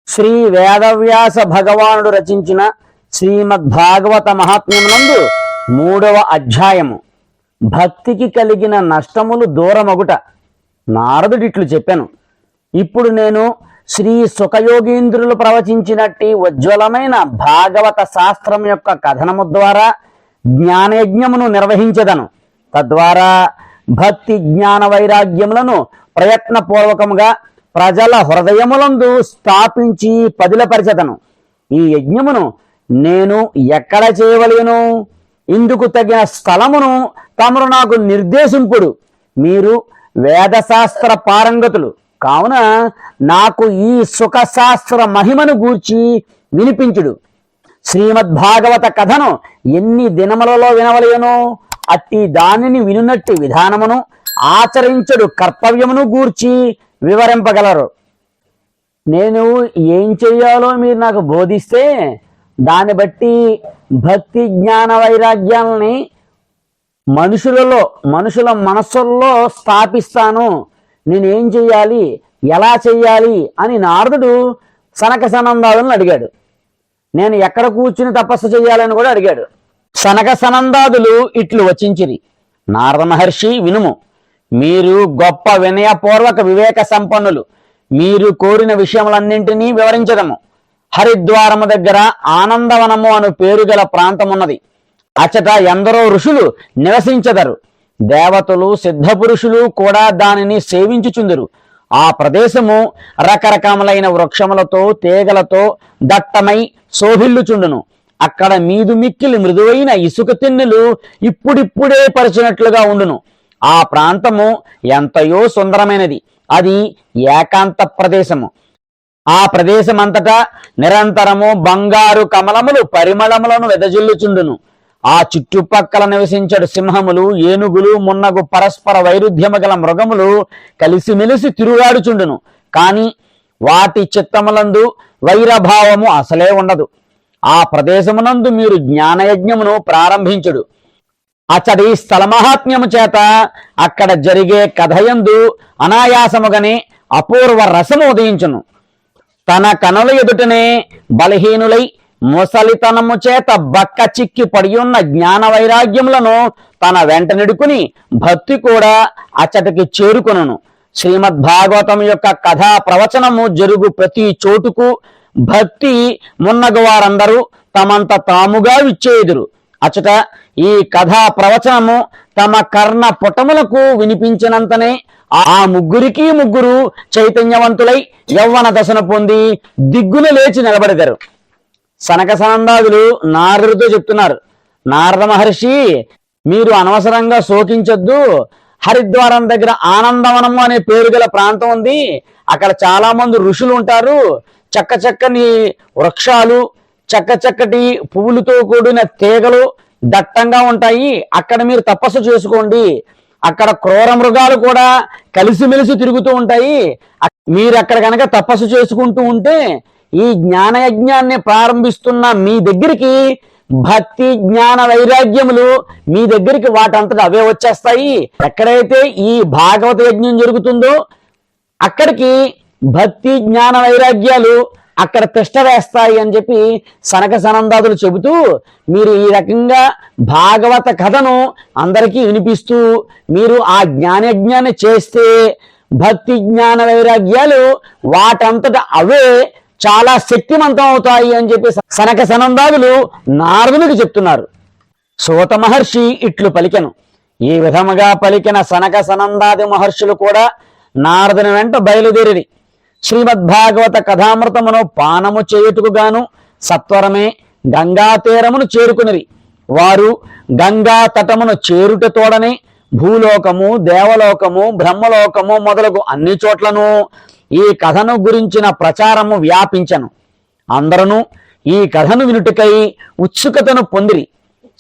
శ్రీ వేదవ్యాస భగవానుడు రచించిన శ్రీమద్భాగవత మహాత్మ్యమునందు 3వ అధ్యాయము భక్తికి కలిగిన నష్టములు దూరమగుట. నారదుడిట్లు చెప్పాను. ఇప్పుడు నేను శ్రీ సుఖయోగీంద్రులు ప్రవచించినట్టి ఉజ్వలమైన భాగవత శాస్త్రం యొక్క కథనము ద్వారా జ్ఞానయజ్ఞమును నిర్వహించెదను. తద్వారా భక్తి జ్ఞాన వైరాగ్యములను ప్రయత్నపూర్వకముగా ప్రజల హృదయములందు స్థాపించి పదిలపరిచెదను. ఈ యజ్ఞమును నేను ఎక్కడ చేయవలేను? ఇందుకు తగిన స్థలమును తమరు నాకు నిర్దేశింపుడు. మీరు వేదశాస్త్ర పారంగతులు కావున నాకు ఈ సుఖశాస్త్ర మహిమను గూర్చి వినిపించుడు. శ్రీమద్భాగవత కథను ఎన్ని దినములలో వినవలేను? అట్టి దానిని వినునట్టి విధానమును ఆచరించడు కర్తవ్యమును గూర్చి వివరింపగలరు. నేను ఏం చెయ్యాలో మీరు నాకు బోధిస్తే దాన్ని బట్టి భక్తి జ్ఞాన వైరాగ్యాలని మనుషుల మనస్సుల్లో స్థాపిస్తాను. నేనేం చెయ్యాలి, ఎలా చెయ్యాలి అని నారదుడు సనక సనందాదులను అడిగాడు. నేను ఎక్కడ కూర్చుని తపస్సు చెయ్యాలని కూడా అడిగాడు. సనక సనందాదులు ఇట్లు వచించిరి. నారద మహర్షి, వినుము. మీరు గొప్ప వినయపూర్వక వివేక సంపన్నులు. మీరు కోరిన విషయములన్నింటినీ వివరించదము. హరిద్వారము దగ్గర ఆనందవనము అను పేరు గల ప్రాంతమున్నది. అచట ఎందరో ఋషులు నివసించెదరు. దేవతలు సిద్ధపురుషులు కూడా దానిని సేవించుచుందురు. ఆ ప్రదేశము రకరకములైన వృక్షములతో తీగలతో దట్టమై శోభిల్లుచుండును. అక్కడ మీదు మిక్కిలి మృదువైన ఇసుక తిన్నెలు ఇప్పుడిప్పుడే పరిచినట్లుగా ఉండును. ఆ ప్రాంతము ఎంతయో సుందరమైనది. అది ఏకాంత ప్రదేశము. ఆ ప్రదేశమంతటా నిరంతరము బంగారు కమలములు పరిమళములను వెదజిల్లుచుండును. ఆ చుట్టుపక్కల నివసించడు సింహములు, ఏనుగులు మున్నగు పరస్పర వైరుధ్యము గల మృగములు కలిసిమెలిసి తిరుగాడుచుండును. కాని వాటి చిత్తములందు వైరభావము అసలే ఉండదు. ఆ ప్రదేశమునందు మీరు జ్ఞానయజ్ఞమును ప్రారంభించుడు. అతడి స్థలమహాత్మ్యము చేత అక్కడ జరిగే కథయందు అనాయాసముగానే అపూర్వ రసము ఉదయించును. తన కనుల ఎదుటనే బలహీనులై ముసలితనము చేత బక్క చిక్కి పడియున్న జ్ఞాన వైరాగ్యములను తన వెంట నిడుకుని భక్తి కూడా అచ్చటికి చేరుకొనును. శ్రీమద్భాగవతం యొక్క కథా ప్రవచనము జరుగు ప్రతి చోటుకు భక్తి మున్నగు వారందరూ తమంత తాముగా విచ్చేయుదురు. అచట ఈ కథా ప్రవచనము తమ కర్ణ పుటములకు వినిపించినంతనే ఆ ముగ్గురు చైతన్యవంతులై యవ్వన దశను పొంది దిగ్గున లేచి నిలబడతారు. సనక సనందాదులు నారదుడితో చెప్తున్నారు. నారద మహర్షి, మీరు అనవసరంగా శోకించొద్దు. హరిద్వారం దగ్గర ఆనందవనము అనే పేరు గల ప్రాంతం ఉంది. అక్కడ చాలా మంది ఋషులు ఉంటారు. చక్కని వృక్షాలు, చక్కటి పువ్వులతో కూడిన తీగలు దట్టంగా ఉంటాయి. అక్కడ మీరు తపస్సు చేసుకోండి. అక్కడ క్రూర మృగాలు కూడా కలిసిమెలిసి తిరుగుతూ ఉంటాయి. మీరు అక్కడ కనుక తపస్సు చేసుకుంటూ ఉంటే ఈ జ్ఞానయజ్ఞాన్ని ప్రారంభిస్తున్న మీ దగ్గరికి భక్తి జ్ఞాన వైరాగ్యములు మీ దగ్గరికి వాటంతట అవే వచ్చేస్తాయి. ఎక్కడైతే ఈ భాగవత యజ్ఞం జరుగుతుందో అక్కడికి భక్తి జ్ఞాన వైరాగ్యాలు అక్కడ తిష్ట వేస్తాయి అని చెప్పి సనక సనందాదులు చెబుతూ, మీరు ఈ రకంగా భాగవత కథను అందరికీ వినిపిస్తూ మీరు ఆ జ్ఞానయజ్ఞాన్ని చేస్తే భక్తి జ్ఞాన వైరాగ్యాలు వాటంతట అవే చాలా శక్తివంతం అవుతాయి అని చెప్పి సనక సనందాదులు నారదునికి చెప్తున్నారు. సూత మహర్షి ఇట్లు పలికెను. ఈ విధముగా పలికిన సనక సనందాది మహర్షులు కూడా నారదుని వెంట బయలుదేరి శ్రీమద్భాగవత కథామృతమును పానము చేయుటకు గాను సత్వరమే గంగా తీరమును చేరుకునిరి. వారు గంగా తటమును చేరుట తోడనే భూలోకము, దేవలోకము, బ్రహ్మలోకము మొదలగు అన్ని చోట్లను ఈ కథను గురించిన ప్రచారము వ్యాపించను. అందరూ ఈ కథను వినుటకై ఉత్సుకతను పొందిరి.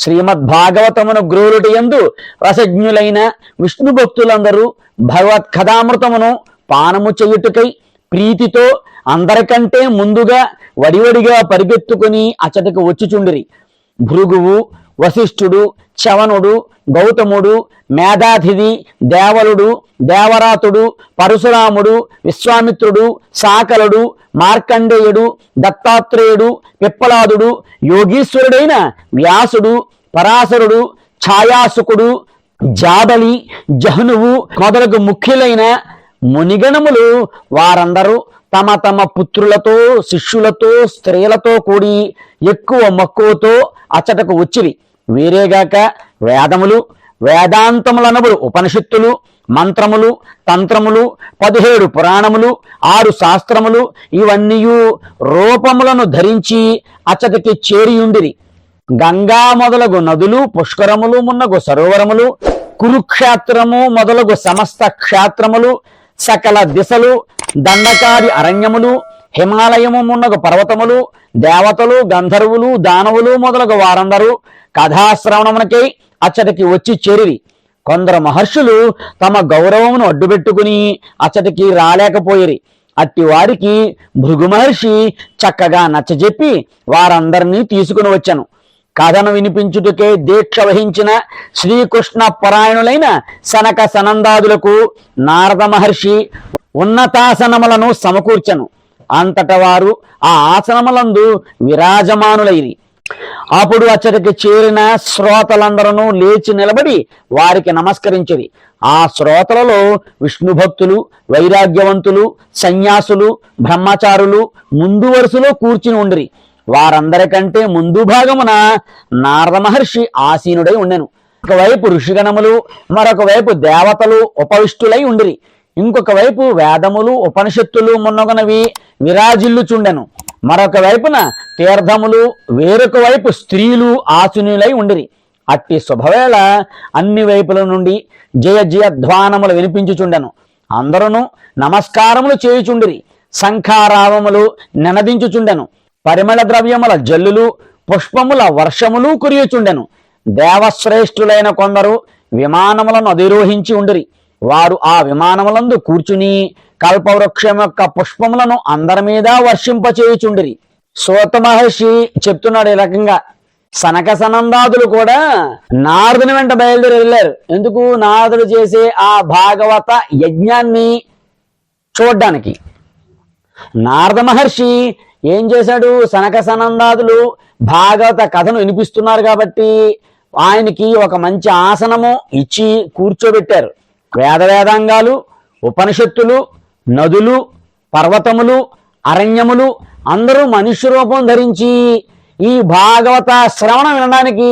శ్రీమద్భాగవతమును గ్రోలుటి యందు రసజ్ఞులైన విష్ణు భక్తులందరూ భగవత్ కథామృతమును పానము చేయుటకై ప్రీతితో అందరికంటే ముందుగా వడివడిగా పరిగెత్తుకుని అచటకు వచ్చిచుండిరి. భృగువు, వశిష్ఠుడు, చవనుడు, గౌతముడు, మేధాతిథి, దేవలుడు, దేవరాతుడు, పరశురాముడు, విశ్వామిత్రుడు, సాకలుడు, మార్కండేయుడు, దత్తాత్రేయుడు, పిప్పలాదుడు, యోగీశ్వరుడైన వ్యాసుడు, పరాశరుడు, ఛాయాసుకుడు, జాబలి, జహ్నువు మొదలగు ముఖ్యులైన మునిగణములు వారందరూ తమ తమ పుత్రులతో, శిష్యులతో, స్త్రీలతో కూడి ఎక్కువ మక్కువతో అచ్చటకు వచ్చిరి. వీరేగాక వేదములు, వేదాంతములనబడు ఉపనిషత్తులు, మంత్రములు, తంత్రములు, 17 పురాణములు, 6 శాస్త్రములు ఇవన్నీ రూపములను ధరించి అచ్చటికి చేరియుండిరి. గంగా మొదలగు నదులు, పుష్కరములు మున్నగు సరోవరములు, కురుక్షేత్రము మొదలగు సమస్త క్షేత్రములు, సకల దిశలు, దండకాది అరణ్యములు, హిమాలయము మున్నగు పర్వతములు, దేవతలు, గంధర్వులు, దానవులు మొదలగు వారందరూ కథాశ్రవణమునకై అచ్చటికి వచ్చి చేరిరి. కొందరు మహర్షులు తమ గౌరవమును అడ్డుపెట్టుకుని అచ్చటికి రాలేకపోయిరి. అట్టి వారికి భృగు మహర్షి చక్కగా నచ్చజెప్పి వారందరినీ తీసుకుని వచ్చాను. కథను వినిపించుటకే దీక్ష వహించిన శ్రీకృష్ణ పరాయణులైన సనక సనందాదులకు నారద మహర్షి ఉన్నతాసనములను సమకూర్చను. అంతట వారు ఆ ఆసనములందు విరాజమానులైరి. అప్పుడు అచ్చటికి చేరిన శ్రోతలందరూ లేచి నిలబడి వారికి నమస్కరించిరి. ఆ శ్రోతలలో విష్ణు భక్తులు, వైరాగ్యవంతులు, సన్యాసులు, బ్రహ్మచారులు ముందు వరుసలో కూర్చుని ఉండిరి. వారందరికంటే ముందు భాగమున నారద మహర్షి ఆసీనుడై ఉండెను. ఒకవైపు ఋషిగణములు, మరొక వైపు దేవతలు ఉపవిష్టులై ఉండిరి. ఇంకొక వైపు వేదములు, ఉపనిషత్తులు మున్నగునవి విరాజిల్లుచుండెను. మరొక వైపున తీర్థములు, వేరొక వైపు స్త్రీలు ఆసీనులై ఉండిరి. అట్టి శుభవేళ అన్ని వైపుల నుండి జయ జయధ్వానములు వినిపించుచుండెను. అందరూ నమస్కారములు చేయుచుండిరి. శంఖారావములు నినదించుచుండెను. పరిమళ ద్రవ్యముల జల్లులు, పుష్పముల వర్షములు కురియుచుండెను. దేవశ్రేష్ఠులైన కొందరు విమానములను అధిరోహించి ఉండిరి. వారు ఆ విమానములందు కూర్చుని కల్పవృక్షం యొక్క పుష్పములను అందరి మీద వర్షింపచేయుచుండిరి. సూత మహర్షి చెప్తున్నాడు ఈ రకంగా. సనక సనందాదులు కూడా నారదుని వెంట బయలుదేరి వెళ్ళారు. ఎందుకు? నారదుడు చేసే ఆ భాగవత యజ్ఞాన్ని చూడ్డానికి. నారద మహర్షి ఏం చేశాడు? సనక సనందాదులు భాగవత కథను వినిపిస్తున్నారు కాబట్టి ఆయనకి ఒక మంచి ఆసనము ఇచ్చి కూర్చోబెట్టారు. వేదాంగాలు, ఉపనిషత్తులు, నదులు, పర్వతములు, అరణ్యములు అందరూ మనుష్య రూపం ధరించి ఈ భాగవత శ్రవణం వినడానికి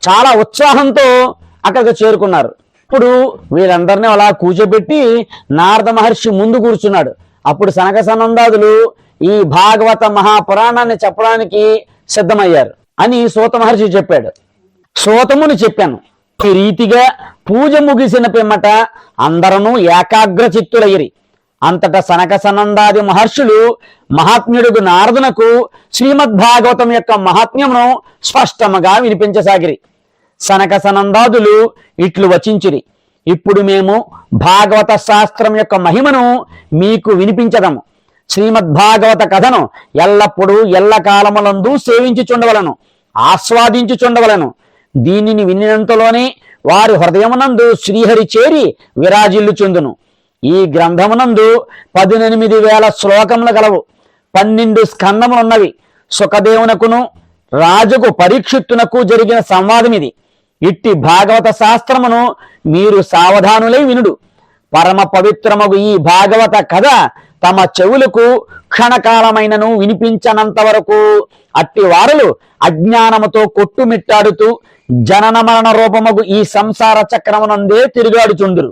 చాలా ఉత్సాహంతో అక్కడికి చేరుకున్నారు. ఇప్పుడు వీరందరినీ అలా కూర్చోబెట్టి నారద మహర్షి ముందు కూర్చున్నాడు. అప్పుడు సనక సనందాదులు ఈ భాగవత మహాపురాణాన్ని చెప్పడానికి సిద్ధమయ్యారు అని సూత మహర్షి చెప్పాడు. సూతముని చెప్పాను. ఈ రీతిగా పూజ ముగిసిన పిమ్మట అందరూ ఏకాగ్ర చిత్తులయ్యిరి. అంతటా సనక సనందాది మహర్షులు మహాత్మ్యుడుగు నారదునకు శ్రీమద్భాగవతం యొక్క మహాత్మ్యమును స్పష్టముగా వినిపించసాగిరి. సనక సనందాదులు ఇట్లు వచించిరి. ఇప్పుడు మేము భాగవత శాస్త్రం యొక్క మహిమను మీకు వినిపించదము. శ్రీమద్భాగవత కథను ఎల్లప్పుడూ ఎల్లకాలములందు సేవించుచుండవలను, ఆస్వాదించుచుండవలను. దీనిని వినినంతలోనే వారి హృదయమునందు శ్రీహరి చేరి విరాజిల్లుచుందును. ఈ గ్రంథమునందు 18,000 శ్లోకములు గలవు. 12 స్కందములున్నవి. సుఖదేవునకును రాజుకు పరీక్షిత్తునకు జరిగిన సంవాదం ఇది. ఇట్టి భాగవత శాస్త్రమును మీరు సావధానులై వినుడు. పరమ పవిత్రమగు ఈ భాగవత కథ తమ చెవులకు క్షణకాలమైనను వినిపించనంత వరకు అట్టి వారులు అజ్ఞానముతో కొట్టుమిట్టాడుతూ జనన మరణ రూపమగు ఈ సంసార చక్రమునందే తిరుగాడుచుందురు.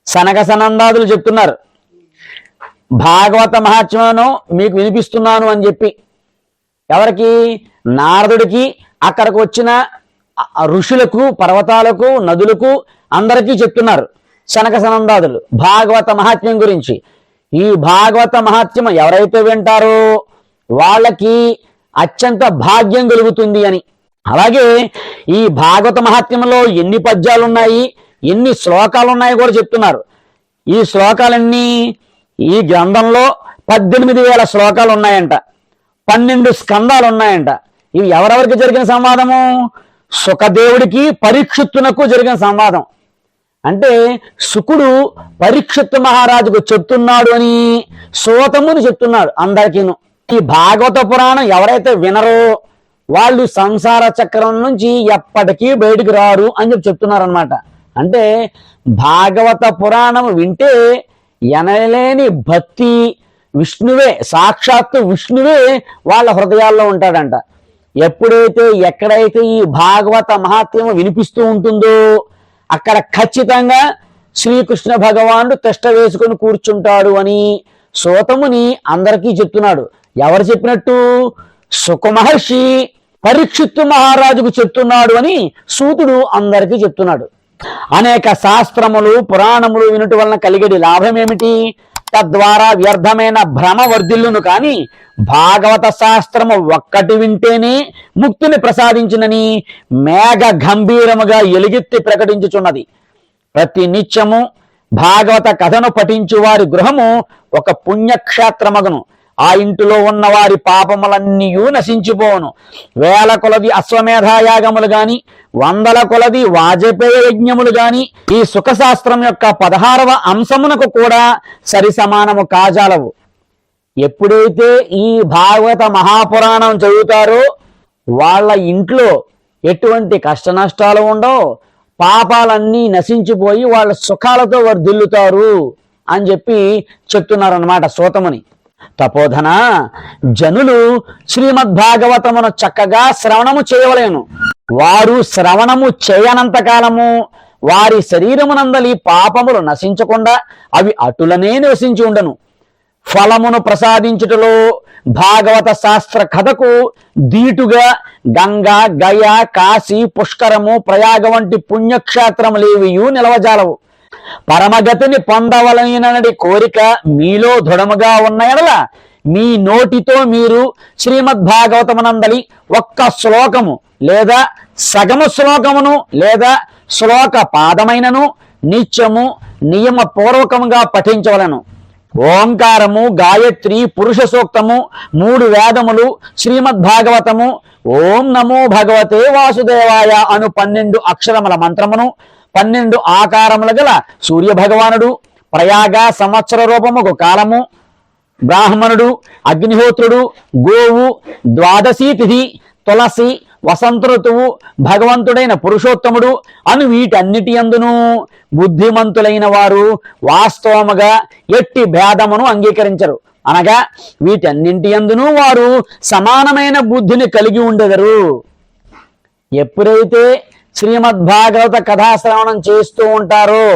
సనక సనందాదులు చెప్తున్నారు, భాగవత మహాత్మ్యమును మీకు వినిపిస్తున్నాను అని చెప్పి. ఎవరికి? నారదుడికి, అక్కడికి వచ్చిన ఋషులకు, పర్వతాలకు, నదులకు అందరికీ చెప్తున్నారు సనక సనందాదులు భాగవత మహాత్మ్యం గురించి. ఈ భాగవత మహాత్మ్యం ఎవరైతే వింటారో వాళ్ళకి అత్యంత భాగ్యం కలుగుతుంది అని. అలాగే ఈ భాగవత మహాత్మ్యంలో ఎన్ని పద్యాలు ఉన్నాయి, ఎన్ని శ్లోకాలు ఉన్నాయి కూడా చెప్తున్నారు. ఈ శ్లోకాలన్నీ ఈ గ్రంథంలో 18,000 శ్లోకాలు ఉన్నాయంట. 12 స్కందాలు ఉన్నాయంట. ఇవి ఎవరెవరికి జరిగిన సంవాదము? సుఖదేవుడికి పరీక్షిత్తునకు జరిగిన సంవాదం. అంటే శుకుడు పరీక్షిత్తు మహారాజుకు చెప్తున్నాడు అని సూతముని చెప్తున్నాడు అందరికీను. ఈ భాగవత పురాణం ఎవరైతే వినరో వాళ్ళు సంసార చక్రం నుంచి ఎప్పటికీ బయటికి రారు అని చెప్తున్నారనమాట. అంటే భాగవత పురాణం వింటే ఎనలేని భక్తి, విష్ణువే సాక్షాత్తు విష్ణువే వాళ్ళ హృదయాల్లో ఉంటాడంట. ఎప్పుడైతే ఎక్కడైతే ఈ భాగవత మహాత్మ్యం వినిపిస్తూ ఉంటుందో అక్కడ ఖచ్చితంగా శ్రీకృష్ణ భగవానుడు తిష్ట వేసుకొని కూర్చుంటాడు అని సూతముని అందరికీ చెప్తున్నాడు. ఎవరు చెప్పినట్టు? సుఖమహర్షి పరీక్షిత్తు మహారాజుకు చెప్తున్నాడు అని సూతుడు అందరికీ చెప్తున్నాడు. అనేక శాస్త్రములు పురాణములు వినుట వలన కలిగేది లాభం ఏమిటి? తద్వారా వ్యర్థమైన భ్రమ వర్ధిల్లును. కానీ భాగవత శాస్త్రము ఒక్కటి వింటేనే ముక్తిని ప్రసాదించినని మేఘ గంభీరముగా ఎలుగెత్తి ప్రకటించుచున్నది. ప్రతి నిత్యము భాగవత కథను పఠించు వారి గృహము ఒక పుణ్యక్షేత్రమగును. ఆ ఇంటిలో ఉన్న వారి పాపములన్నీ నశించిపోవును. వేల కొలది అశ్వమేధాయాగములు గాని, వందల కొలది వాజపేయ యజ్ఞములు గాని ఈ సుఖశాస్త్రం యొక్క 16వ అంశమునకు కూడా సరి సమానము కాజాలవు. ఎప్పుడైతే ఈ భాగవత మహాపురాణం చదువుతారో వాళ్ళ ఇంట్లో ఎటువంటి కష్ట నష్టాలు ఉండవు, పాపాలన్నీ నశించిపోయి వాళ్ళ సుఖాలతో వర్ధిల్లుతారు అని చెప్పి చెప్తున్నారన్నమాట సూతముని. తపోధన, జనులు శ్రీమద్భాగవతమును చక్కగా శ్రవణము చేయవలేను. వారు శ్రవణము చేయనంత కాలము వారి శరీరమునందలి పాపములు నశించకుండా అవి అటులనే నివసించి ఉండను. ఫలమును ప్రసాదించుటలో భాగవత శాస్త్ర కథకు దీటుగా గంగా, గయ, కాశీ, పుష్కరము, ప్రయాగ వంటి పుణ్యక్షేత్రములేవియు నిలవజాలవు. పరమగతిని పొందవలనని కోరిక మీలో దృఢముగా ఉన్న ఎడల మీ నోటితో మీరు శ్రీమద్భాగవతమునందలి ఒక్క శ్లోకము లేదా సగము శ్లోకమును లేదా శ్లోక పాదమైనను నిత్యము నియమపూర్వకముగా పఠించవలను. ఓంకారము, గాయత్రి, పురుష సూక్తము, 3 వేదములు, శ్రీమద్భాగవతము, ఓం నమో భగవతే వాసుదేవాయ అను 12 అక్షరముల మంత్రమును, 12 ఆకారముల గల సూర్య భగవానుడు, ప్రయాగ సంవత్సర రూపముకు కాలము, బ్రాహ్మణుడు, అగ్నిహోత్రుడు, గోవు, ద్వాదశీ తిథి, తులసి, వసంత ఋతువు, భగవంతుడైన పురుషోత్తముడు అను వీటన్నిటి యందును బుద్ధిమంతులైన వారు వాస్తవముగా ఎట్టి భేదమును అంగీకరించరు. అనగా వీటన్నింటి యందును వారు సమానమైన బుద్ధిని కలిగి ఉండెదరు. ఎప్పుడైతే శ్రీమద్భాగవత కథాశ్రవణం చేస్తూ ఉంటారో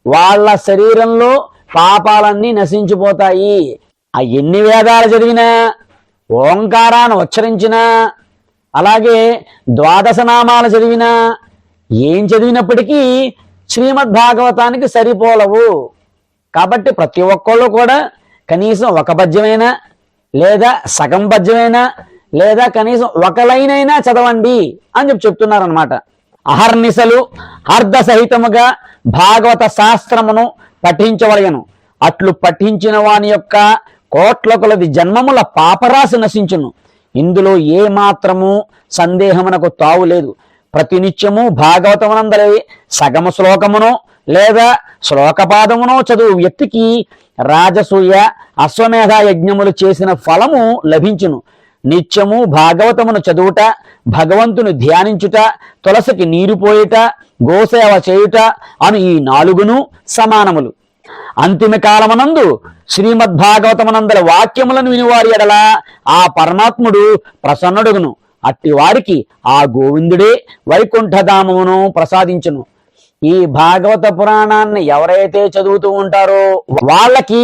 వాళ్ళ శరీరంలో పాపాలన్నీ నశించిపోతాయి. ఆ ఎన్ని వేదాలు చదివినా, ఓంకారాన్ని ఉచ్చరించినా, అలాగే ద్వాదశ నామాలు చదివినా, ఏం చదివినప్పటికీ శ్రీమద్భాగవతానికి సరిపోలవు. కాబట్టి ప్రతి ఒక్కళ్ళు కూడా కనీసం ఒక పద్యమైనా లేదా సగం పద్యమైనా లేదా కనీసం ఒక లైన్ అయినా చదవండి అని చెప్తున్నారనమాట. అహర్నిశలు అర్ధ సహితముగా భాగవత శాస్త్రమును పఠించవలయను. అట్లు పఠించిన వాని యొక్క కోట్ల కొలది జన్మముల పాపరాశి నశించును. ఇందులో ఏ మాత్రము సందేహమునకు తావులేదు. ప్రతినిత్యము భాగవతమునందరి సగము శ్లోకమునో లేదా శ్లోకపాదమునో చదువు వ్యక్తికి రాజసూయ, అశ్వమేధ యజ్ఞములు చేసిన ఫలము లభించును. నిత్యము భాగవతమును చదువుట, భగవంతుని ధ్యానించుట, తులసికి నీరు పోయుట, గోసేవ చేయుట అను ఈ 4 సమానములు. అంతిమ కాలమునందు శ్రీమద్భాగవతమునందరి వాక్యములను వినివారి ఎడల ఆ పరమాత్ముడు ప్రసన్నుడుగును. అట్టి వారికి ఆ గోవిందుడే వైకుంఠధామమును ప్రసాదించును. ఈ భాగవత పురాణాన్ని ఎవరైతే చదువుతూ ఉంటారో వాళ్ళకి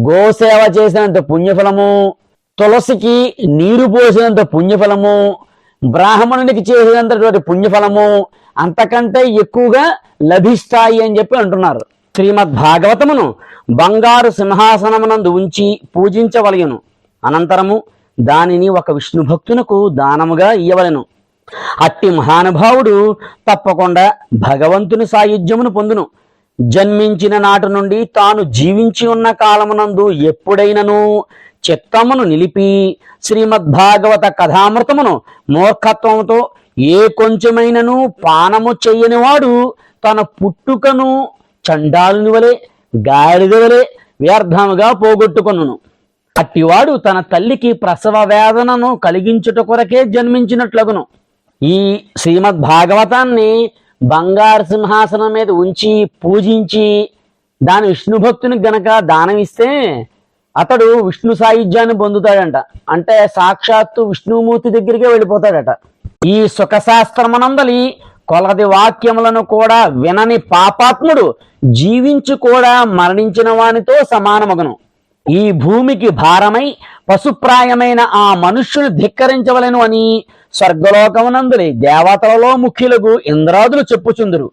గోసేవ చేసినంత పుణ్యఫలము, తులసికి నీరు పోసినంత పుణ్యఫలము, బ్రాహ్మణునికి చేసినంతటువంటి పుణ్యఫలము అంతకంటే ఎక్కువగా లభిస్తాయి అని చెప్పి అంటున్నారు. శ్రీమద్భాగవతమును బంగారు సింహాసనమునందు ఉంచి పూజించవలయను. అనంతరము దానిని ఒక విష్ణు భక్తునకు దానముగా ఇయ్యవలెను. అట్టి మహానుభావుడు తప్పకుండా భగవంతుని సాయుధ్యమును పొందును. జన్మించిన నాటి నుండి తాను జీవించి ఉన్న కాలమునందు ఎప్పుడైనను చిత్తమును నిలిపి శ్రీమద్భాగవత కథామృతమును మూర్ఖత్వముతో ఏ కొంచెమైనను పానము చెయ్యనివాడు తన పుట్టుకను చండాలుని వలె గాడిద వలె వ్యర్థముగా పోగొట్టుకొనును. అట్టివాడు తన తల్లికి ప్రసవ వేదనను కలిగించుట కొరకే జన్మించినట్లగును. ఈ శ్రీమద్భాగవతాన్ని బంగారు సింహాసనం మీద ఉంచి పూజించి దాని విష్ణు భక్తునికి గనక దానం ఇస్తే అతడు విష్ణు సాయుధ్యాన్ని పొందుతాడంట. అంటే సాక్షాత్తు విష్ణుమూర్తి దగ్గరికే వెళ్ళిపోతాడట. ఈ సుఖశాస్త్రమనందలి కొలది వాక్యములను కూడా వినని పాపాత్ముడు జీవించి కూడా మరణించిన వానితో సమానమగును. ఈ భూమికి భారమై పశుప్రాయమైన ఆ మనుష్యుని ధిక్కరించవలెను అని స్వర్గలోకమునందులి దేవతలలో ముఖ్యులకు ఇంద్రాదులు చెప్పుచుందురు.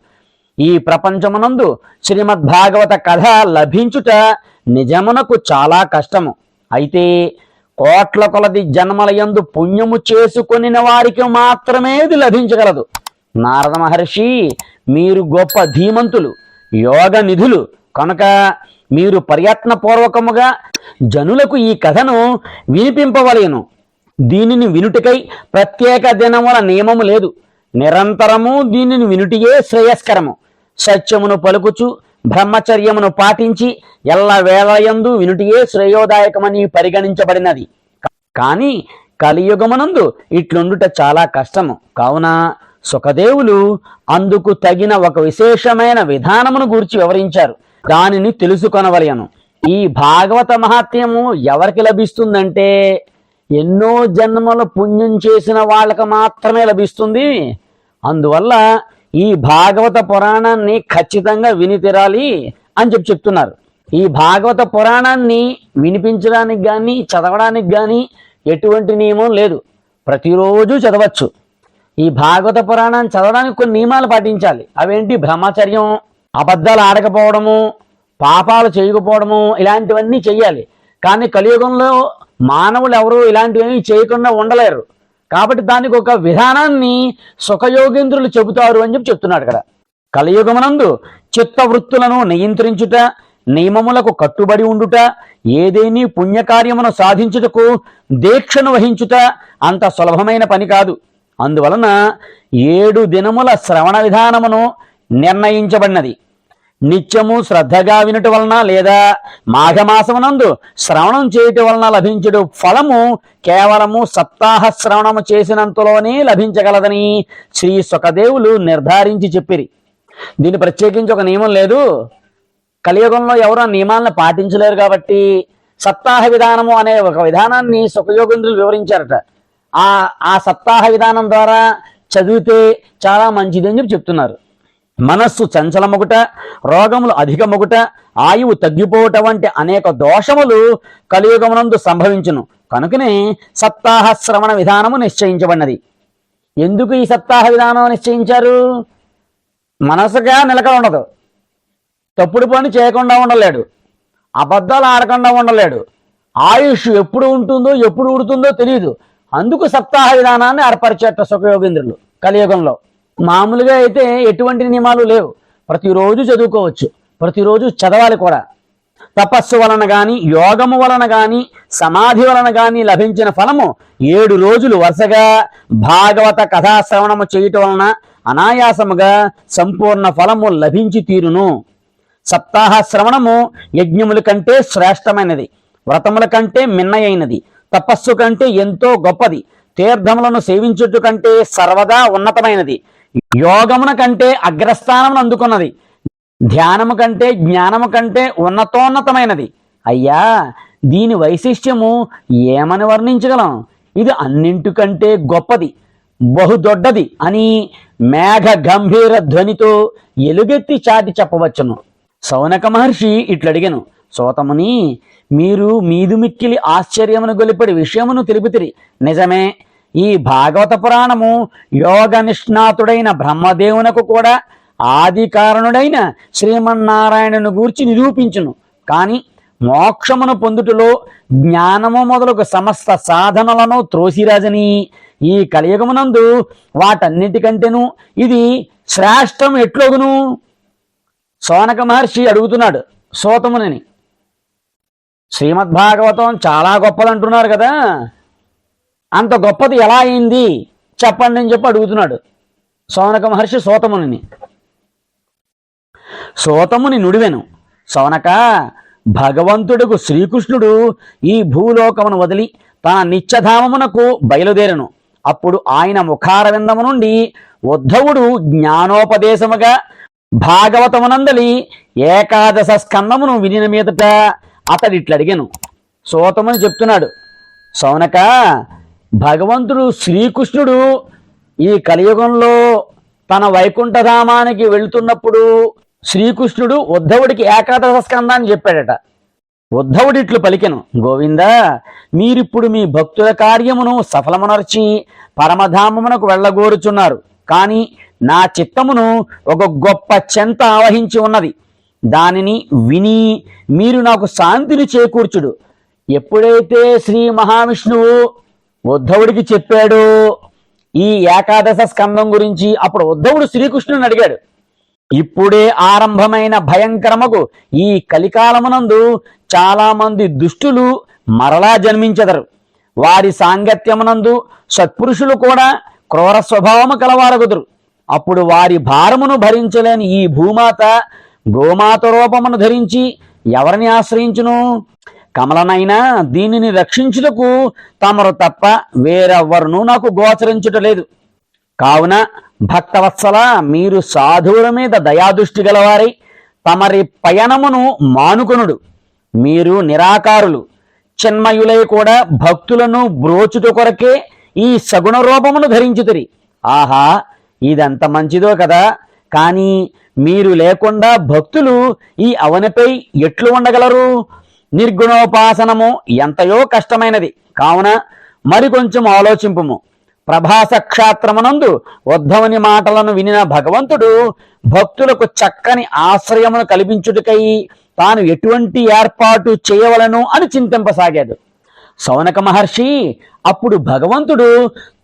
ఈ ప్రపంచమునందు శ్రీమద్భాగవత కథ లభించుట నిజమునకు చాలా కష్టము. అయితే కోట్ల కొలది జన్మలయందు పుణ్యము చేసుకొనిన వారికి మాత్రమే ఇది లభించగలదు. నారద మహర్షి, మీరు గొప్ప ధీమంతులు, యోగ నిధులు కనుక మీరు ప్రయత్నపూర్వకముగా జనులకు ఈ కథను వినిపింపవలేను. దీనిని వినుటకై ప్రత్యేక దినముల నియమము లేదు. నిరంతరము దీనిని వినుటియే శ్రేయస్కరము. సత్యమును పలుకుచు బ్రహ్మచర్యమును పాటించి ఎల్ల వేళయందు వినుటియే శ్రేయోదాయకమని పరిగణించబడినది. కానీ కలియుగమునందు ఇట్లుండుట చాలా కష్టము. కావున సుఖదేవులు అందుకు తగిన ఒక విశేషమైన విధానమును గూర్చి వివరించారు. దానిని తెలుసుకొనవలెను. ఈ భాగవత మహాత్మ్యము ఎవరికి లభిస్తుందంటే ఎన్నో జన్మల పుణ్యం చేసిన వాళ్ళకి మాత్రమే లభిస్తుంది. అందువల్ల ఈ భాగవత పురాణాన్ని ఖచ్చితంగా విని తీరాలి అని చెప్తున్నారు. ఈ భాగవత పురాణాన్ని వినిపించడానికి కానీ చదవడానికి కానీ ఎటువంటి నియమం లేదు. ప్రతిరోజు చదవచ్చు. ఈ భాగవత పురాణాన్ని చదవడానికి కొన్ని నియమాలు పాటించాలి. అవేంటి? బ్రహ్మచర్యం, అబద్ధాలు ఆడకపోవడము, పాపాలు చేయకపోవడము, ఇలాంటివన్నీ చెయ్యాలి. కానీ కలియుగంలో మానవులు ఎవరు ఇలాంటివేమీ చేయకుండా ఉండలేరు. కాబట్టి దానికి ఒక విధానాన్ని సుఖయోగేంద్రులు చెబుతారు అని చెప్తున్నాడు ఇక్కడ. కలియుగమునందు చిత్తవృత్తులను నియంత్రించుట, నియమములకు కట్టుబడి ఉండుట, ఏదేని పుణ్యకార్యమును సాధించుటకు దీక్షను వహించుట అంత సులభమైన పని కాదు. అందువలన 7 దినముల శ్రవణ విధానమును నిర్ణయించబడినది. నిత్యము శ్రద్ధగా వినుట వలన లేదా మాఘమాసమునందు శ్రవణం చేయటం వలన లభించడు ఫలము కేవలము సప్తాహ శ్రవణము చేసినంతలోనే లభించగలదని శ్రీ సుఖదేవులు నిర్ధారించి చెప్పిరి. దీన్ని ప్రత్యేకించి ఒక నియమం లేదు. కలియుగంలో ఎవరు ఆ నియమాలను పాటించలేరు కాబట్టి సప్తాహ విధానము అనే ఒక విధానాన్ని సుఖయోగేంద్రులు వివరించారట. ఆ సప్తాహ విధానం ద్వారా చదివితే చాలా మంచిది అని చెప్తున్నారు. మనస్సు చంచలమొగుట, రోగములు అధికమొగుట, ఆయువు తగ్గిపోవట వంటి అనేక దోషములు కలియుగమునందు సంభవించును. కనుకనే సప్తాహ శ్రవణ విధానము నిశ్చయించబడినది. ఎందుకు ఈ సప్తాహ విధానం నిశ్చయించారు? మనసుగా నిలకడ ఉండదు, తప్పుడు పని చేయకుండా ఉండలేడు, అబద్ధాలు ఆడకుండా ఉండలేడు, ఆయుష్ ఎప్పుడు ఉంటుందో ఎప్పుడు ఉడుతుందో తెలియదు. అందుకు సప్తాహ విధానాన్ని ఏర్పరిచేట సుఖయోగేంద్రులు కలియుగంలో. మామూలుగా అయితే ఎటువంటి నియమాలు లేవు. ప్రతిరోజు చదువుకోవచ్చు, ప్రతిరోజు చదవాలి కూడా. తపస్సు వలన కానీ యోగము వలన కానీ సమాధి వలన కానీ లభించిన ఫలము 7 రోజులు వరుసగా భాగవత కథాశ్రవణము చేయటం వలన అనాయాసముగా సంపూర్ణ ఫలము లభించి తీరును. సప్తాహ శ్రవణము యజ్ఞముల కంటే శ్రేష్టమైనది, వ్రతముల కంటే మిన్నయైనది, తపస్సు కంటే ఎంతో గొప్పది, తీర్థములను సేవించుట కంటే సర్వదా ఉన్నతమైనది, యోగమున కంటే అగ్రస్థానమును అందుకున్నది, ధ్యానము కంటే జ్ఞానము కంటే ఉన్నతోన్నతమైనది. అయ్యా, దీని వైశిష్ట్యము ఏమని వర్ణించగలం? ఇది అన్నింటికంటే గొప్పది, బహుదొడ్డది అని మేఘ గంభీర ధ్వనితో ఎలుగెత్తి చాటి చెప్పవచ్చును. సౌనక మహర్షి ఇట్లడిగెను, సోతముని, మీరు మీదు మిక్కిలి ఆశ్చర్యమును గొలిపడి విషయమును తెలుపుతిరి. నిజమే, ఈ భాగవత పురాణము యోగ నిష్ణాతుడైన బ్రహ్మదేవునకు కూడా ఆది కారణుడైన శ్రీమన్నారాయణను గూర్చి నిరూపించును. కాని మోక్షమును పొందుటలో జ్ఞానము మొదలగు సమస్త సాధనలను త్రోసిరాజని ఈ కలియుగమునందు వాటన్నిటికంటేను ఇది శ్రేష్టం ఎట్లోగును? సౌనక మహర్షి అడుగుతున్నాడు సోతముని. శ్రీమద్భాగవతం చాలా గొప్పదంటున్నారు కదా, అంత గొప్పది ఎలా అయింది చెప్పండి అని చెప్పి అడుగుతున్నాడు సౌనక మహర్షి సూతముని. సూతముని నుడివెను, సౌనక, భగవంతుడుకు శ్రీకృష్ణుడు ఈ భూలోకమును వదిలి తన నిత్యధామమునకు బయలుదేరను. అప్పుడు ఆయన ముఖారవిందము నుండి ఉద్ధవుడు జ్ఞానోపదేశముగా భాగవతమునందలి ఏకాదశ స్కందమును వినిన మీదట అతడిట్లడిగాను. సూతముని చెప్తున్నాడు, సౌనక, భగవంతుడు శ్రీకృష్ణుడు ఈ కలియుగంలో తన వైకుంఠధామానికి వెళుతున్నప్పుడు శ్రీకృష్ణుడు ఉద్ధవుడికి ఏకాదశ స్కందాన్ని చెప్పాడట. ఉద్ధవుడిట్లు పలికెను, గోవిందా, మీరిప్పుడు మీ భక్తుల కార్యమును సఫలమునర్చి పరమధామమునకు వెళ్ళగోరుచున్నారు. కానీ నా చిత్తమును ఒక గొప్ప చెంత ఆవహించి ఉన్నది. దానిని విని మీరు నాకు శాంతిని చేకూర్చుడు. ఎప్పుడైతే శ్రీ మహావిష్ణువు ఉద్ధవుడికి చెప్పాడో ఈ ఏకాదశ స్కందం గురించి, అప్పుడు ఉద్ధవుడు శ్రీకృష్ణుని అడిగాడు, ఇప్పుడే ఆరంభమైన భయంకరమగు ఈ కలికాలమునందు చాలా మంది దుష్టులు మరలా జన్మించెదరు. వారి సాంగత్యమునందు సత్పురుషులు కూడా క్రూర స్వభావము కలవారగుదురు. అప్పుడు వారి భారమును భరించలేని ఈ భూమాత గోమాత రూపమును ధరించి ఎవరిని ఆశ్రయించును? కమలనైనా దీనిని రక్షించుటకు తమరు తప్ప వేరెవ్వరునూ నాకు గోచరించుటలేదు. కావున భక్తవత్సల, మీరు సాధువుల మీద దయాదృష్టి గలవారై తమరి పయనమును మానుకొనుడు. మీరు నిరాకారులు, చిన్మయులై కూడా భక్తులను బ్రోచుట కొరకే ఈ సగుణ రూపమును ధరించుతిరి. ఆహా, ఇదెంత మంచిదో కదా. కానీ మీరు లేకుండా భక్తులు ఈ అవనిపై ఎట్లు ఉండగలరు? నిర్గుణోపాసనము ఎంతయో కష్టమైనది. కావున మరికొంచెం ఆలోచింపుము. ప్రభాస క్షేత్రమునందు ఉద్ధవుని మాటలను వినిన భగవంతుడు భక్తులకు చక్కని ఆశ్రయమును కల్పించుటకై తాను ఎటువంటి ఏర్పాటు చేయవలను అని చింతింపసాగాడు. సౌనక మహర్షి అప్పుడు భగవంతుడు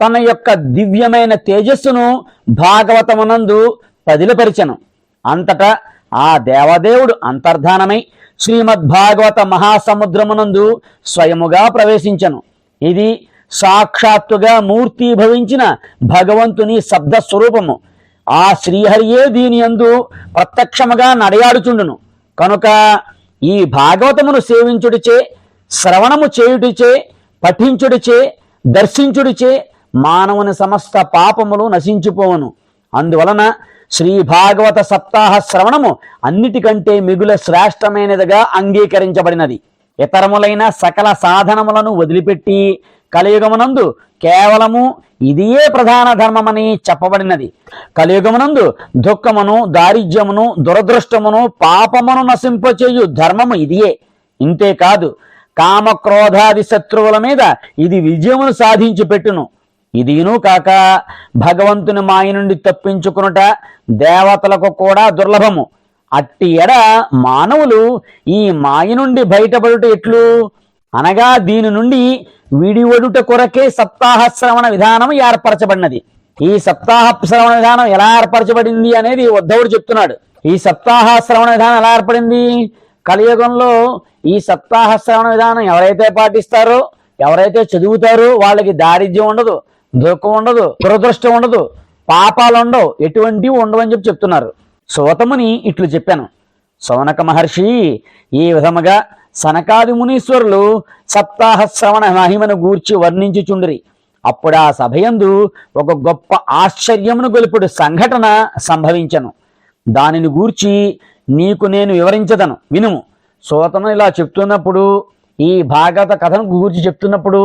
తన యొక్క దివ్యమైన తేజస్సును భాగవతమునందు పదిలపరిచెను. అంతటా ఆ దేవదేవుడు అంతర్ధానమై శ్రీమద్భాగవత మహాసముద్రమునందు స్వయముగా ప్రవేశించెను. ఇది సాక్షాత్తుగా మూర్తీభవించిన భగవంతుని శబ్ద స్వరూపము. ఆ శ్రీహరియే దీని యందు ప్రత్యక్షముగా నడయాడుచుండును. కనుక ఈ భాగవతమును సేవించుడిచే, శ్రవణము చేయుటిచే, పఠించుడిచే, దర్శించుడిచే మానవుని సమస్త పాపములు నశించిపోవును. అందువలన శ్రీ భాగవత సప్తాహ శ్రవణము అన్నిటికంటే మిగుల శ్రేష్టమైనదిగా అంగీకరించబడినది. ఇతరములైన సకల సాధనములను వదిలిపెట్టి కలియుగమునందు కేవలము ఇదియే ప్రధాన ధర్మమని చెప్పబడినది. కలియుగమునందు దుఃఖమును, దారిద్ర్యమును, దురదృష్టమును, పాపమును నశింపచేయు ధర్మము ఇదియే. ఇంతేకాదు, కామక్రోధాది శత్రువుల మీద ఇది విజయమును సాధించి పెట్టును. ఇదిను కాక భగవంతుని మాయ నుండి తప్పించుకునుట దేవతలకు కూడా దుర్లభము. అట్టి ఎడ మానవులు ఈ మాయ నుండి బయటపడుట ఎట్లు అనగా దీని నుండి విడివడుట కొరకే సప్తాహ శ్రవణ విధానం ఏర్పరచబడినది. ఈ సప్తాహ శ్రవణ విధానం ఎలా ఏర్పరచబడింది అనేది ఉద్ధవుడు చెప్తున్నాడు. ఈ సప్తాహ శ్రవణ విధానం ఎలా ఏర్పడింది? కలియుగంలో ఈ సప్తాహ శ్రవణ విధానం ఎవరైతే పాటిస్తారో, ఎవరైతే చదువుతారో వాళ్ళకి దారిద్ర్యం ఉండదు, దుఃఖం ఉండదు, దురదృష్టం ఉండదు, పాపాలు ఉండవు, ఎటువంటివి ఉండవని చెప్పి చెప్తున్నారు. సూతముని ఇట్లు చెప్పాను, సౌనక మహర్షి, ఈ విధముగా సనకాది మునీశ్వరులు సప్తాహ శ్రవణ మహిమను గూర్చి వర్ణించుచుండిరి. అప్పుడు ఆ సభయందు ఒక గొప్ప ఆశ్చర్యమును గొలుపుడు సంఘటన సంభవించను. దానిని గూర్చి నీకు నేను వివరించదను, వినుము. సూతముని ఇలా చెప్తున్నప్పుడు, ఈ భాగవత కథను గూర్చి చెప్తున్నప్పుడు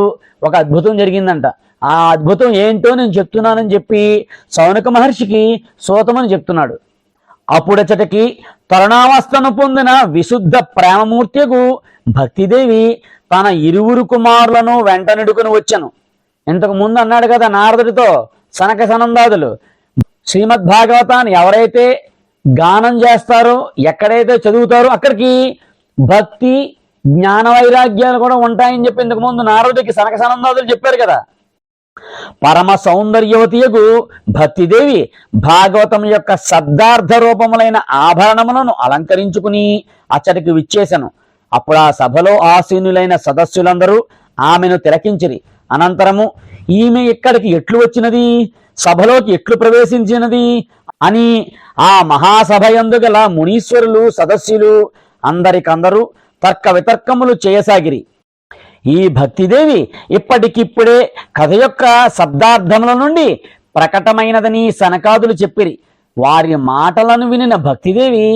ఒక అద్భుతం జరిగిందంట. ఆ అద్భుతం ఏంటో నేను చెప్తున్నానని చెప్పి సౌనక మహర్షికి సూతముని చెప్తున్నాడు. అప్పుడచటకి తరుణావస్థను పొందిన విశుద్ధ ప్రేమమూర్తికు భక్తిదేవి తన ఇరువురు కుమారులను వెంటనిడుకుని వచ్చెను. ఇంతకు ముందు అన్నాడు కదా నారదుడితో, సనక సనందాదులు శ్రీమద్భాగవతాన్ని ఎవరైతే గానం చేస్తారో, ఎక్కడైతే చదువుతారో అక్కడికి భక్తి జ్ఞాన వైరాగ్యాలు కూడా ఉంటాయని చెప్పి ఇంతకు ముందు నారదుడికి సనక సనందాదులు చెప్పారు కదా. పరమ సౌందర్యవతియగు భక్తిదేవి భాగవతం యొక్క శబ్దార్థ రూపములైన ఆభరణములను అలంకరించుకుని అచ్చటికి విచ్చేసెను. అప్పుడు ఆ సభలో ఆసీనులైన సదస్సులందరూ ఆమెను తిలకించిరి. అనంతరము ఈమె ఇక్కడికి ఎట్లు వచ్చినది, సభలోకి ఎట్లు ప్రవేశించినది అని ఆ మహాసభ యందు గల మునీశ్వరులు సదస్సులు అందరికందరూ తర్క వితర్కములు చేయసాగిరి. ఈ భక్తిదేవి ఇప్పటికిప్పుడే కథ యొక్క శబ్దార్థముల నుండి ప్రకటమైనదని సనకాదులు చెప్పిరి. వారి మాటలను వినిన భక్తిదేవి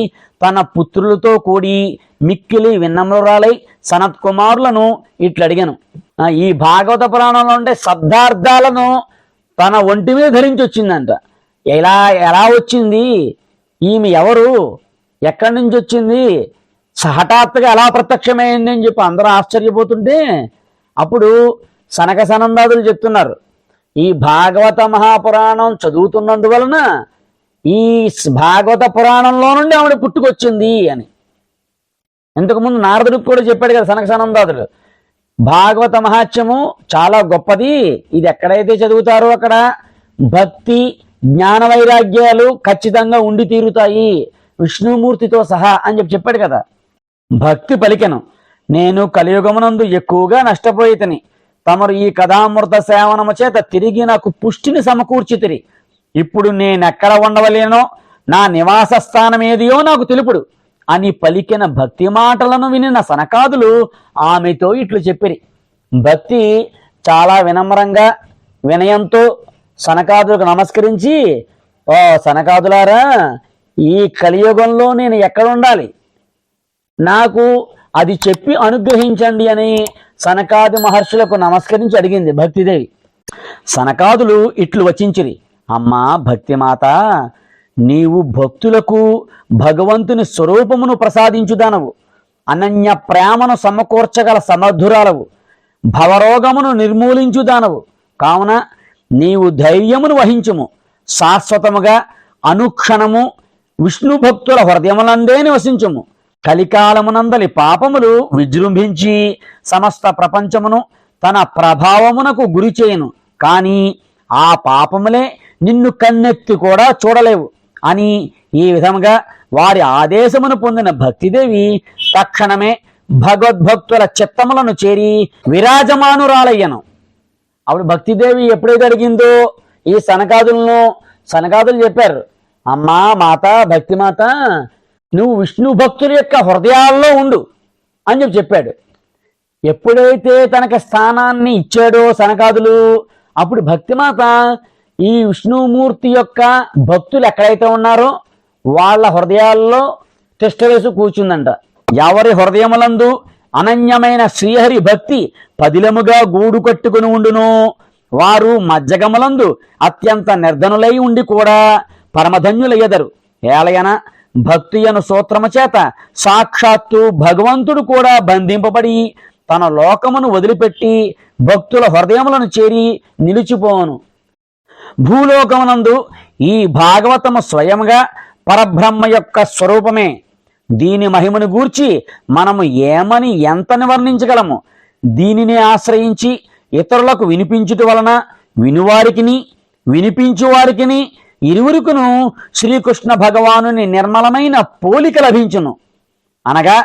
తన పుత్రులతో కూడి మిక్కిలి విన్నమ్రురాలై సనత్ కుమారులను ఇట్లడిగాను. ఈ భాగవత పురాణంలో ఉండే శబ్దార్థాలను తన ఒంటి మీద ధరించి వచ్చిందంట. ఎలా వచ్చింది, ఈమె ఎవరు, ఎక్కడి నుంచి వచ్చింది, హఠాత్తుగా ఎలా ప్రత్యక్షమైంది అని చెప్పి అందరూ ఆశ్చర్యపోతుంటే అప్పుడు సనక సనందాదులు చెప్తున్నారు, ఈ భాగవత మహాపురాణం చదువుతున్నందువలన ఈ భాగవత పురాణంలో నుండి ఆవిడ పుట్టుకొచ్చింది అని. ఇంతకుముందు నారదుడికి కూడా చెప్పాడు కదా సనక సనందాదులు, భాగవత మహాత్మ్యము చాలా గొప్పది, ఇది ఎక్కడైతే చదువుతారో అక్కడ భక్తి జ్ఞాన వైరాగ్యాలు ఖచ్చితంగా ఉండి తీరుతాయి విష్ణుమూర్తితో సహా అని చెప్పాడు కదా. భక్తి పలికెను, నేను కలియుగమునందు ఎక్కువగా నష్టపోయితని, తమరు ఈ కథామృత సేవనము చేత తిరిగి నాకు పుష్టిని సమకూర్చితిరి. ఇప్పుడు నేనెక్కడ ఉండవలేనో, నా నివాస స్థానం ఏదియో నాకు తెలుపుడు అని పలికిన భక్తి మాటలను వినిన సనకాదులు ఆమెతో ఇట్లు చెప్పిరి. భక్తి చాలా వినమ్రంగా వినయంతో సనకాదులకు నమస్కరించి, ఓ సనకాదులారా, ఈ కలియుగంలో నేను ఎక్కడ ఉండాలి, నాకు అది చెప్పి అనుగ్రహించండి అని సనకాది మహర్షులకు నమస్కరించి అడిగింది భక్తిదేవి. సనకాదులు ఇట్లు వచించిరి, అమ్మా భక్తిమాత, నీవు భక్తులకు భగవంతుని స్వరూపమును ప్రసాదించుదానవు, అనన్య ప్రేమను సమకూర్చగల సమర్థురాలవు, భవరోగమును నిర్మూలించుదానవు. కావున నీవు ధైర్యమును వహించుము, శాశ్వతముగా అనుక్షణము విష్ణు భక్తుల హృదయములందే నివసించుము. కలికాలమునందలి పాపములు విజృంభించి సమస్త ప్రపంచమును తన ప్రభావమునకు గురి చేయను, కానీ ఆ పాపములే నిన్ను కన్నెత్తి కూడా చూడలేవు అని ఈ విధముగా వారి ఆదేశమును పొందిన భక్తిదేవి తక్షణమే భగవద్భక్తుల చిత్తములను చేరి విరాజమానురాలయ్యను. అప్పుడు భక్తిదేవి ఎప్పుడైతే అడిగిందో ఈ సనకాదులు చెప్పారు, అమ్మా మాత భక్తిమాత, నువ్వు విష్ణు భక్తుల యొక్క హృదయాల్లో ఉండు అని చెప్పాడు. ఎప్పుడైతే తనకి స్థానాన్ని ఇచ్చాడో సనకాదులు, అప్పుడు భక్తిమాత ఈ విష్ణుమూర్తి యొక్క భక్తులు ఎక్కడైతే ఉన్నారో వాళ్ళ హృదయాల్లో తిష్టవేసి కూర్చుందంట. ఎవరి హృదయములందు అనన్యమైన శ్రీహరి భక్తి పదిలముగా గూడు కట్టుకుని ఉండును, వారు మజ్జగములందు అత్యంత నిర్ధనులై ఉండి కూడా పరమధన్యులయ్యదరు. ఏలయన భక్తి అను సూత్రము చేత సాక్షాత్తు భగవంతుడు కూడా బంధింపబడి తన లోకమును వదిలిపెట్టి భక్తుల హృదయములను చేరి నిలిచిపోను. భూలోకమునందు ఈ భాగవతము స్వయముగా పరబ్రహ్మ యొక్క స్వరూపమే. దీని మహిమను గూర్చి మనము ఏమని ఎంతని వర్ణించగలము. దీనిని ఆశ్రయించి ఇతరులకు వినిపించుట వలన వినువారికిని వినిపించువారికిని ఇరువురుకును శ్రీకృష్ణ భగవానుని నిర్మలమైన పోలిక లభించును, అనగా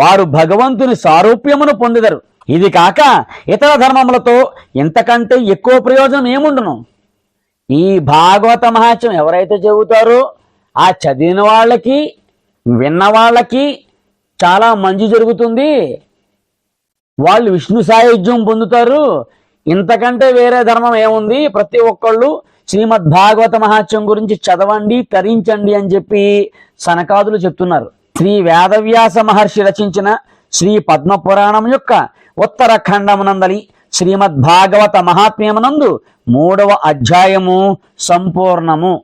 వారు భగవంతుని సారూప్యమును పొందెదరు. ఇది కాక ఇతర ధర్మములతో ఇంతకంటే ఎక్కువ ప్రయోజనం ఏముండును. ఈ భాగవత మహాత్మ్యం ఎవరైతే చెబుతారో ఆ చదివిన వాళ్ళకి విన్న వాళ్ళకి చాలా మంచి జరుగుతుంది, వాళ్ళు విష్ణు సాయుధ్యం పొందుతారు. ఇంతకంటే వేరే ధర్మం ఏముంది, ప్రతి ఒక్కళ్ళు శ్రీమద్ భాగవత మహాత్మ్యం గురించి చదవండి తరించండి అని చెప్పి సనకాదులు చెప్తున్నారు. శ్రీ వేదవ్యాస మహర్షి రచించిన శ్రీ పద్మపురాణం యొక్క ఉత్తరఖండమునందలి శ్రీమద్ భాగవత మహాత్మ్యమునందు 3వ అధ్యాయము సంపూర్ణము.